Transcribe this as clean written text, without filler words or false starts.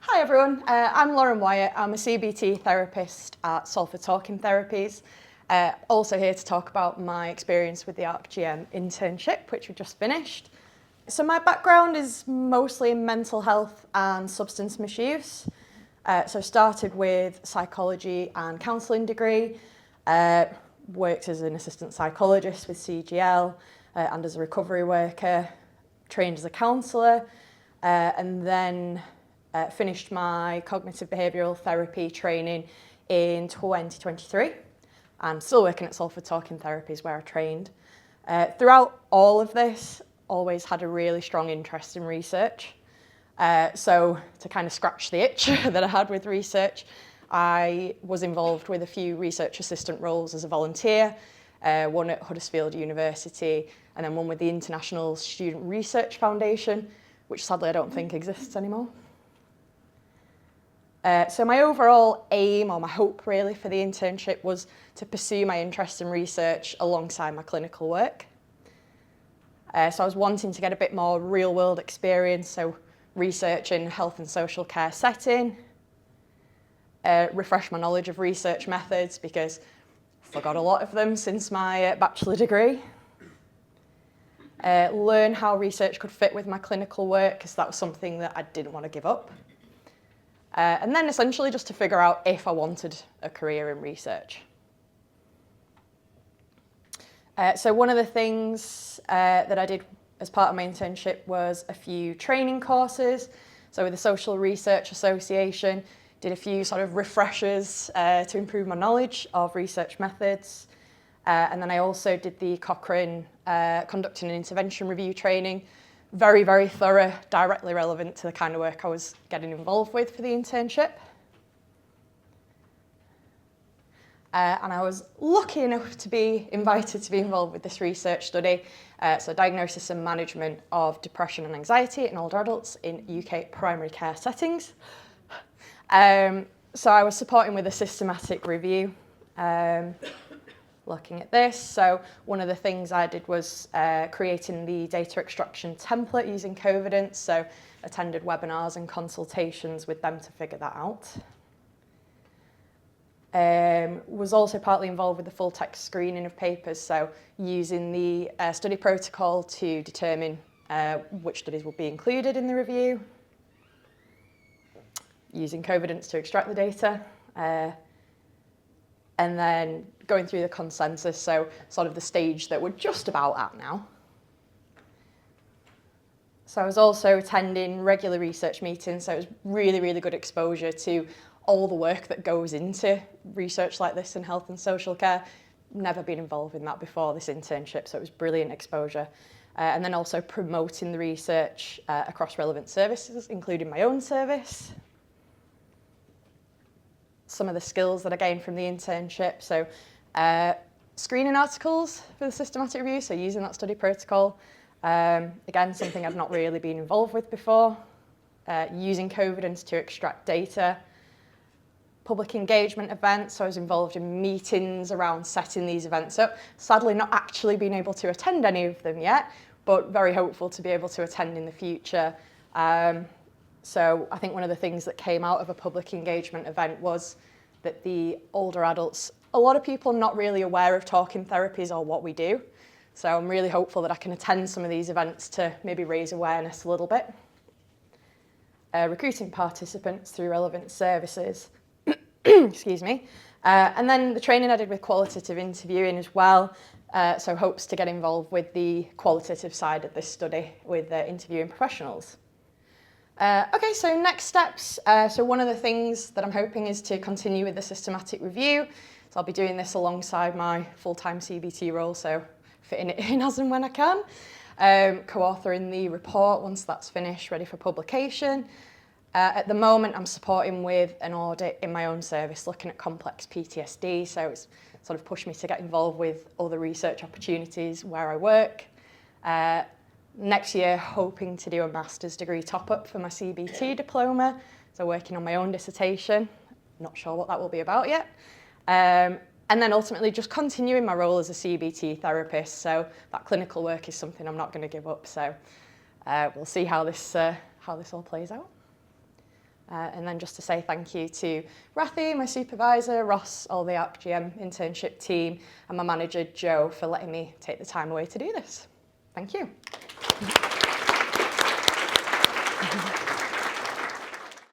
Hi everyone, I'm Loren Whyatt. I'm a CBT therapist at Salford Talking Therapies. Also here to talk about my experience with the ArcGM internship, which we just finished. So my background is mostly in mental health and substance misuse. So I started with psychology and counselling degree, worked as an assistant psychologist with CGL and as a recovery worker, trained as a counsellor, and then finished my cognitive behavioural therapy training in 2023. I'm still working at Salford Talking Therapies where I trained. Throughout all of this, always had a really strong interest in research. So to kind of scratch the itch that I had with research, I was involved with a few research assistant roles as a volunteer, one at Huddersfield University, and then one with the International Student Research Foundation, which sadly I don't think exists anymore. So my overall aim, or my hope really, for the internship was to pursue my interest in research alongside my clinical work. So I was wanting to get a bit more real world experience, so research in health and social care setting, refresh my knowledge of research methods because I forgot a lot of them since my bachelor degree. Learn how research could fit with my clinical work because that was something that I didn't want to give up. And then essentially just to figure out if I wanted a career in research. So one of the things that I did as part of my internship was a few training courses. So with the Social Research Association, did a few sort of refreshers to improve my knowledge of research methods. And then I also did the Cochrane Conducting an Intervention Review training. Very, very thorough, directly relevant to the kind of work I was getting involved with for the internship. And I was lucky enough to be invited to be involved with this research study, so diagnosis and management of depression and anxiety in older adults in UK primary care settings. So I was supporting with a systematic review. Looking at this, so one of the things I did was creating the data extraction template using Covidence, so attended webinars and consultations with them to figure that out. Was also partly involved with the full text screening of papers, so using the study protocol to determine which studies would be included in the review, using Covidence to extract the data, and then going through the consensus, so sort of the stage that we're just about at now. So I was also attending regular research meetings, so it was really, really good exposure to all the work that goes into research like this in health and social care. Never been involved in that before this internship, so it was brilliant exposure. And then also promoting the research across relevant services, including my own service. Some of the skills that I gained from the internship, so screening articles for the systematic review, so using that study protocol. Again, something I've not really been involved with before. Using Covidence to extract data. Public engagement events, so I was involved in meetings around setting these events up. Sadly not actually been able to attend any of them yet, but very hopeful to be able to attend in the future. So I think one of the things that came out of a public engagement event was that the older adults, a lot of people are not really aware of talking therapies or what we do. So I'm really hopeful that I can attend some of these events to maybe raise awareness a little bit. Recruiting participants through relevant services, excuse me. And then the training I did with qualitative interviewing as well. So hopes to get involved with the qualitative side of this study with interviewing professionals. Okay, so next steps. So one of the things that I'm hoping is to continue with the systematic review. So I'll be doing this alongside my full-time CBT role, so fitting it in as and when I can. Co-authoring the report once that's finished, ready for publication. At the moment, I'm supporting with an audit in my own service, looking at complex PTSD, so it's sort of pushed me to get involved with other research opportunities where I work. Next year, hoping to do a master's degree top-up for my CBT diploma, so working on my own dissertation. Not sure what that will be about yet. And then ultimately just continuing my role as a CBT therapist, so that clinical work is something I'm not going to give up, so we'll see how this all plays out. And then just to say thank you to Rathi, my supervisor, Ross, all the ArcGM internship team, and my manager, Joe, for letting me take the time away to do this. Thank you.